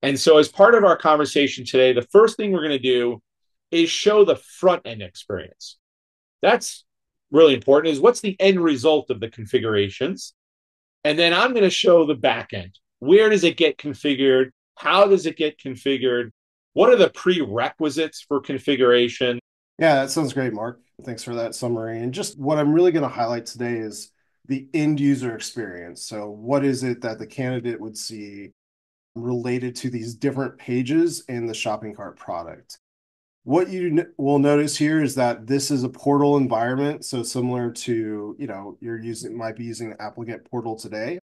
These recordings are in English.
And so, as part of our conversation today, the first thing we're going to do is show the front end experience. That's really important, is what's the end result of the configurations. And then I'm going to show the back end. Where does it get configured? How does it get configured? What are the prerequisites for configuration? Yeah, that sounds great, Mark. Thanks for that summary. And just what I'm really going to highlight today is the end user experience. So, what is it that the candidate would see related to these different pages in the shopping cart product? What you will notice here is that this is a portal environment. So, similar to, might be using the applicant portal today.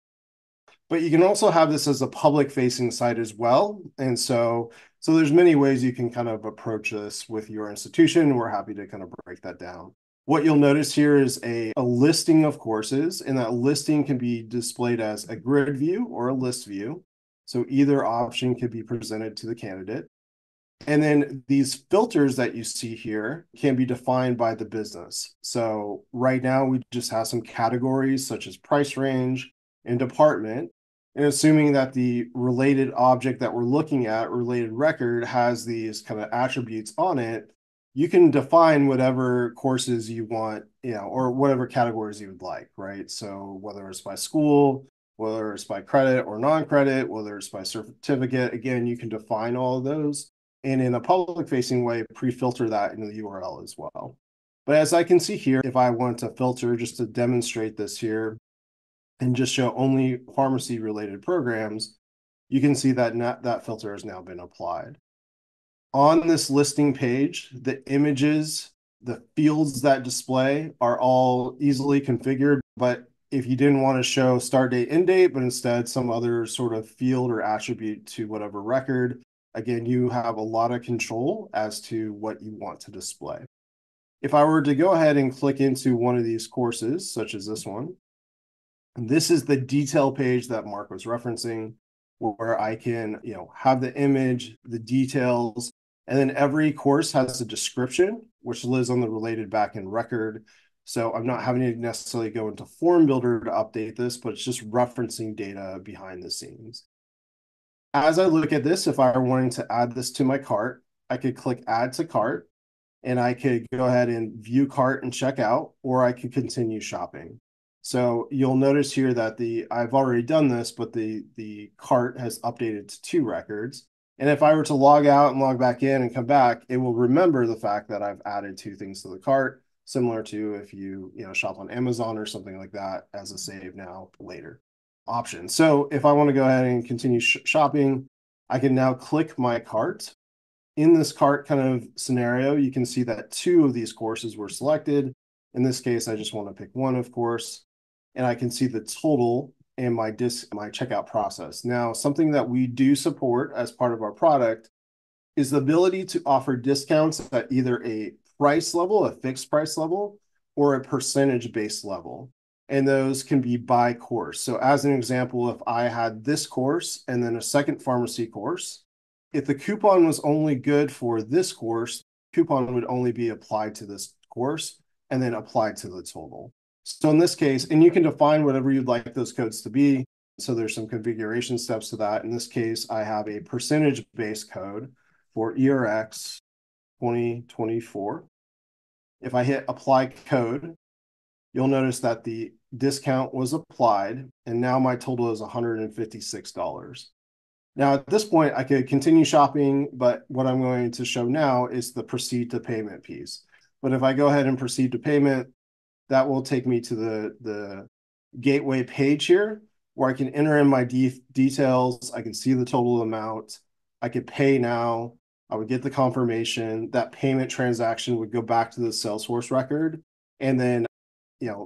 But you can also have this as a public facing site as well. And so there's many ways you can kind of approach this with your institution. We're happy to kind of break that down. What you'll notice here is a listing of courses, and that listing can be displayed as a grid view or a list view. So either option can be presented to the candidate. And then these filters that you see here can be defined by the business. So right now we just have some categories such as price range and department. And assuming that the related object that we're looking at, related record, has these kind of attributes on it, you can define whatever courses you want, or whatever categories you would like, right? So whether it's by school, whether it's by credit or non-credit, whether it's by certificate, again, you can define all of those. And in a public facing way, pre-filter that in the URL as well. But as I can see here, if I want to filter just to demonstrate this here, and just show only pharmacy related programs, you can see that that filter has now been applied. On this listing page, the images, the fields that display are all easily configured. But if you didn't want to show start date, end date, but instead some other sort of field or attribute to whatever record, again, you have a lot of control as to what you want to display. If I were to go ahead and click into one of these courses, such as this one, and this is the detail page that Mark was referencing, where I can, have the image, the details, and then every course has a description, which lives on the related backend record. So I'm not having to necessarily go into FormBuilder to update this, but it's just referencing data behind the scenes. As I look at this, if I were wanting to add this to my cart, I could click Add to Cart, and I could go ahead and view cart and check out, or I could continue shopping. So you'll notice here that I've already done this, but the cart has updated to 2 records. And if I were to log out and log back in and come back, it will remember the fact that I've added 2 things to the cart, similar to if you shop on Amazon or something like that as a save now later option. So if I want to go ahead and continue shopping, I can now click my cart. In this cart kind of scenario, you can see that 2 of these courses were selected. In this case, I just want to pick one, of course, and I can see the total and my checkout process. Now, something that we do support as part of our product is the ability to offer discounts at either a price level, a fixed price level, or a percentage based level. And those can be by course. So as an example, if I had this course and then a second pharmacy course, if the coupon was only good for this course, coupon would only be applied to this course and then applied to the total. So in this case, and you can define whatever you'd like those codes to be. So there's some configuration steps to that. In this case, I have a percentage-based code for ERX 2024. If I hit apply code, you'll notice that the discount was applied, and now my total is $156. Now, at this point, I could continue shopping, but what I'm going to show now is the proceed to payment piece. But if I go ahead and proceed to payment, that will take me to the gateway page here, where I can enter in my details. I can see the total amount. I could pay now. I would get the confirmation. That payment transaction would go back to the Salesforce record, and then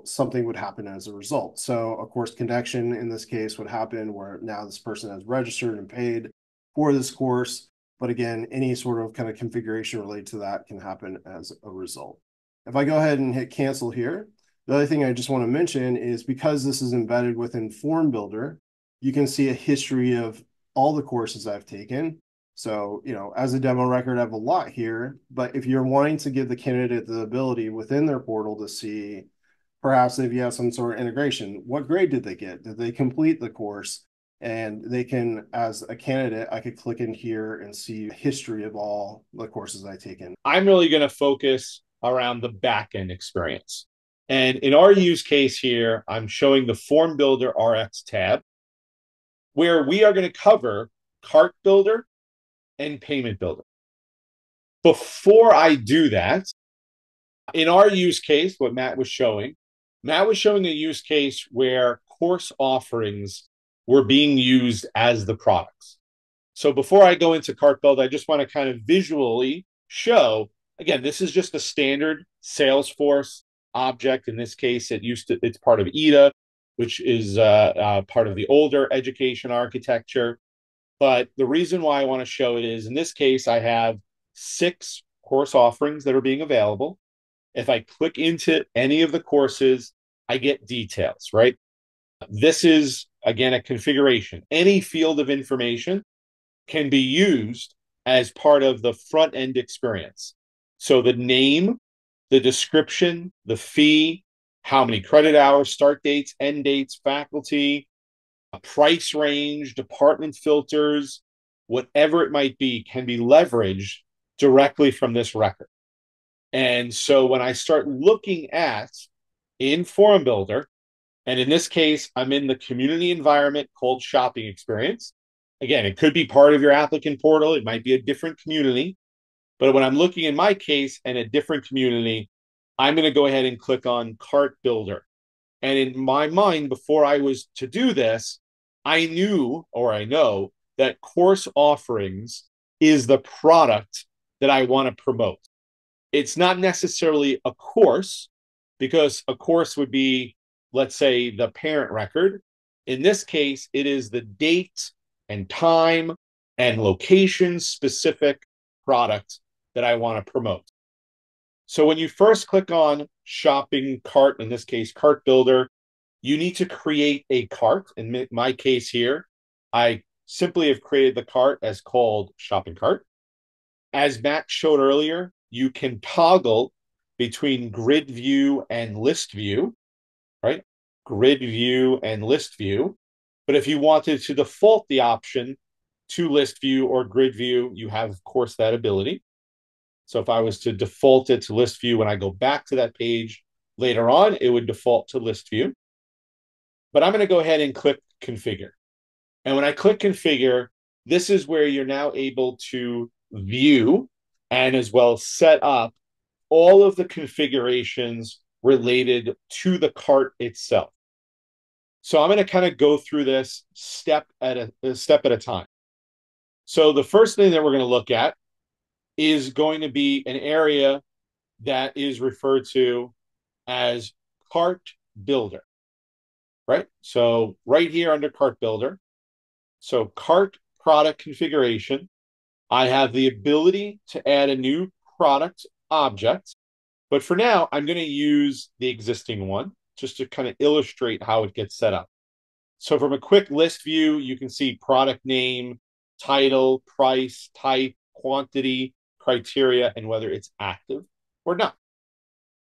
something would happen as a result. So of course, connection in this case would happen where now this person has registered and paid for this course. But again, any sort of kind of configuration related to that can happen as a result. If I go ahead and hit cancel here, the other thing I just want to mention is because this is embedded within FormBuilder, you can see a history of all the courses I've taken. So, as a demo record, I have a lot here, but if you're wanting to give the candidate the ability within their portal to see, perhaps if you have some sort of integration, what grade did they get? Did they complete the course? And they can, as a candidate, I could click in here and see history of all the courses I've taken. I'm really going to focus around the back end experience. And in our use case here, I'm showing the FormBuilder RX tab, where we are going to cover Cart Builder and Payment Builder. Before I do that, in our use case, what Matt was showing a use case where course offerings were being used as the products. So before I go into Cart Builder, I just want to kind of visually show, again, this is just a standard Salesforce object. In this case, it's part of EDA, which is part of the older education architecture. But the reason why I want to show it is, in this case, I have 6 course offerings that are being available. If I click into any of the courses, I get details, right? This is, again, a configuration. Any field of information can be used as part of the front end experience. So the name, the description, the fee, how many credit hours, start dates, end dates, faculty, a price range, department filters, whatever it might be, can be leveraged directly from this record. And so when I start looking at in FormBuilder, and in this case, I'm in the community environment called Shopping Experience. Again, it could be part of your applicant portal. It might be a different community. But when I'm looking in my case and a different community, I'm going to go ahead and click on Cart Builder. And in my mind, before I was to do this, I know that course offerings is the product that I want to promote. It's not necessarily a course, because a course would be, let's say, the parent record. In this case, it is the date and time and location specific product that I want to promote. So when you first click on shopping cart, in this case, Cart Builder, you need to create a cart. In my case here, I simply have created the cart as called shopping cart. As Matt showed earlier, you can toggle between grid view and list view, right? Grid view and list view. But if you wanted to default the option to list view or grid view, you have, of course, that ability. So if I was to default it to list view, when I go back to that page later on, it would default to list view. But I'm going to go ahead and click configure. And when I click configure, this is where you're now able to view and as well set up all of the configurations related to the cart itself. So I'm going to kind of go through this step at a time. So the first thing that we're going to look at is going to be an area that is referred to as Cart Builder, right? So right here under Cart Builder, so cart product configuration, I have the ability to add a new product object. But for now, I'm going to use the existing one just to kind of illustrate how it gets set up. So from a quick list view, you can see product name, title, price, type, quantity, criteria, and whether it's active or not.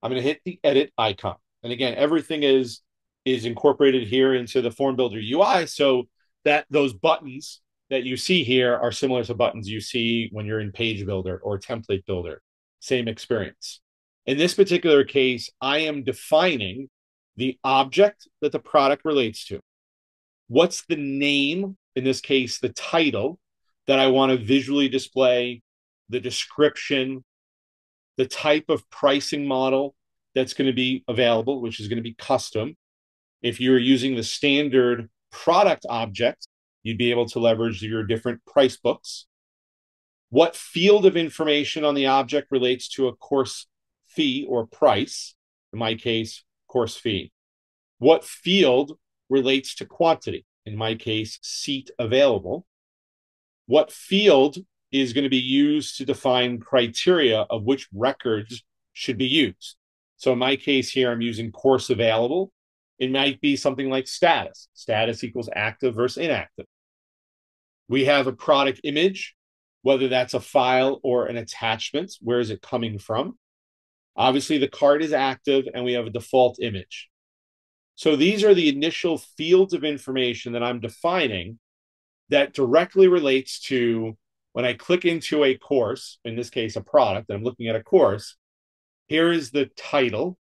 I'm going to hit the edit icon. And again, everything is incorporated here into the FormBuilder UI, so that those buttons that you see here are similar to buttons you see when you're in Page Builder or Template Builder. Same experience. In this particular case, I am defining the object that the product relates to. What's the name, in this case, the title that I want to visually display, the description, the type of pricing model that's going to be available, which is going to be custom. If you're using the standard product object, you'd be able to leverage your different price books. What field of information on the object relates to a course fee or price? In my case, course fee. What field relates to quantity? In my case, seat available. What field is going to be used to define criteria of which records should be used? So in my case here, I'm using course available. It might be something like status. Status equals active versus inactive. We have a product image, whether that's a file or an attachment. Where is it coming from? Obviously, the card is active and we have a default image. So these are the initial fields of information that I'm defining that directly relates to when I click into a course, in this case, a product, and I'm looking at a course. Here is the title.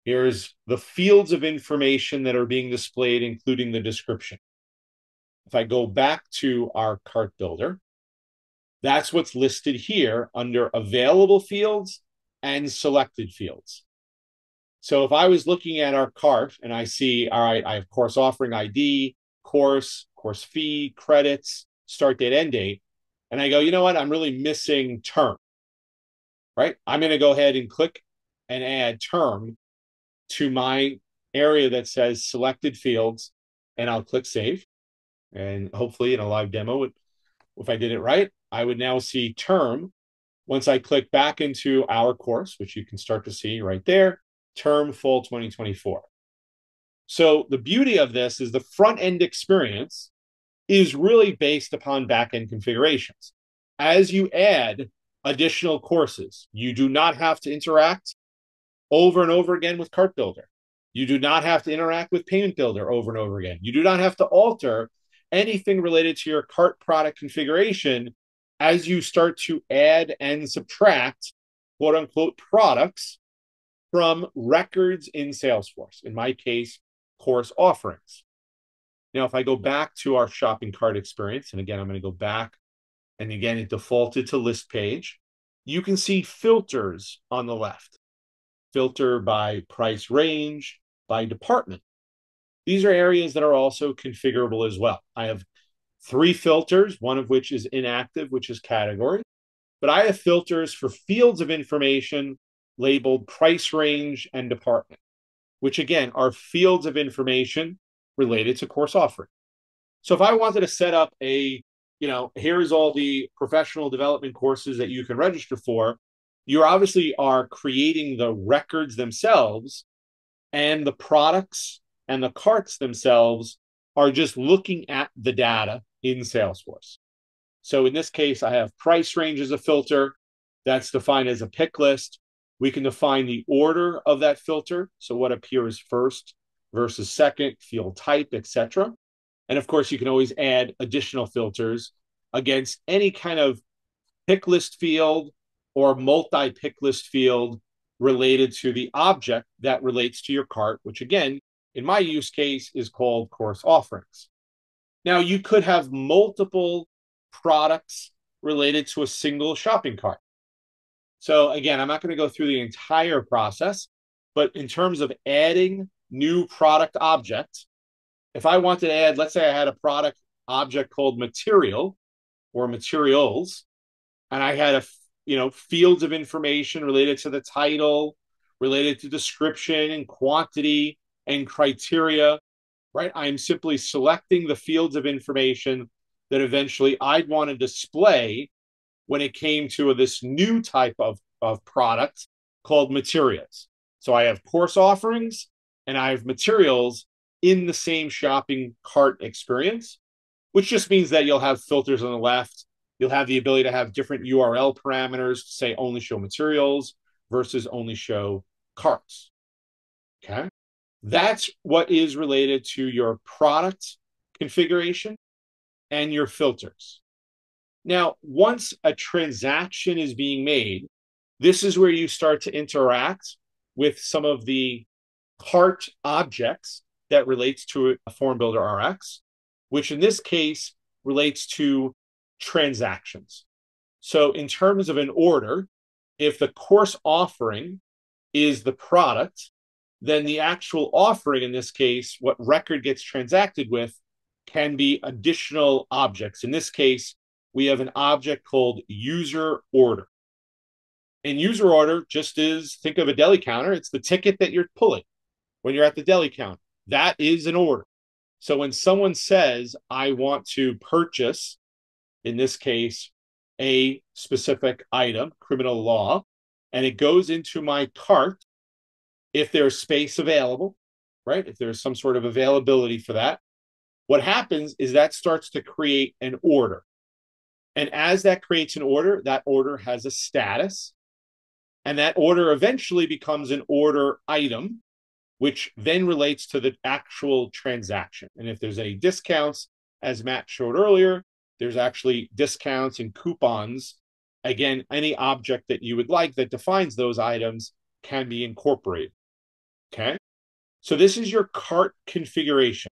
Here's the fields of information that are being displayed, including the description. If I go back to our cart builder, that's what's listed here under available fields and selected fields. So if I was looking at our cart and I see, all right, I have course offering ID, course fee, credits, start date, end date, and I go, you know what, I'm really missing term, right? I'm going to go ahead and click and add term to my area that says selected fields, and I'll click save. And hopefully in a live demo, if I did it right, I would now see term. Once I click back into our course, which you can start to see right there, term fall 2024. So the beauty of this is the front end experience is really based upon back end configurations. As you add additional courses, you do not have to interact over and over again with Cart Builder. You do not have to interact with Payment Builder over and over again. You do not have to alter anything related to your cart product configuration as you start to add and subtract quote unquote products from records in Salesforce. In my case, course offerings. Now, if I go back to our shopping cart experience, and again, I'm going to go back, and again, it defaulted to list page. You can see filters on the left. Filter by price range, by department. These are areas that are also configurable as well. I have 3 filters, one of which is inactive, which is category, but I have filters for fields of information labeled price range and department, which again are fields of information related to course offering. So if I wanted to set up a, here's all the professional development courses that you can register for, you obviously are creating the records themselves, and the products and the carts themselves are just looking at the data in Salesforce. So in this case, I have price range as a filter. That's defined as a pick list. We can define the order of that filter. So what appears first versus second, field type, etc. And of course, you can always add additional filters against any kind of pick list field or multi-pick list field related to the object that relates to your cart, which again, in my use case, is called course offerings. Now, you could have multiple products related to a single shopping cart. So again, I'm not going to go through the entire process, but in terms of adding new product objects, if I wanted to add, let's say I had a product object called material or materials, and I had fields of information related to the title, related to description and quantity and criteria, right? I'm simply selecting the fields of information that eventually I'd want to display when it came to this new type of product called materials. So I have course offerings and I have materials in the same shopping cart experience, which just means that you'll have filters on the left. You'll have the ability to have different URL parameters to say only show materials versus only show carts. Okay. That's what is related to your product configuration and your filters. Now, once a transaction is being made, this is where you start to interact with some of the cart objects that relates to a FormBuilder Rx, which in this case relates to transactions. So in terms of an order, if the course offering is the product, then the actual offering, in this case, what record gets transacted with, can be additional objects. In this case, we have an object called user order. And user order just is, think of a deli counter. It's the ticket that you're pulling when you're at the deli counter. That is an order. So when someone says, I want to purchase, in this case, a specific item, criminal law, and it goes into my cart, if there's space available, right? If there's some sort of availability for that, what happens is that starts to create an order. And as that creates an order, that order has a status. And that order eventually becomes an order item. which then relates to the actual transaction. And if there's any discounts, as Matt showed earlier, there's actually discounts and coupons. Again, any object that you would like that defines those items can be incorporated. Okay. So this is your cart configuration.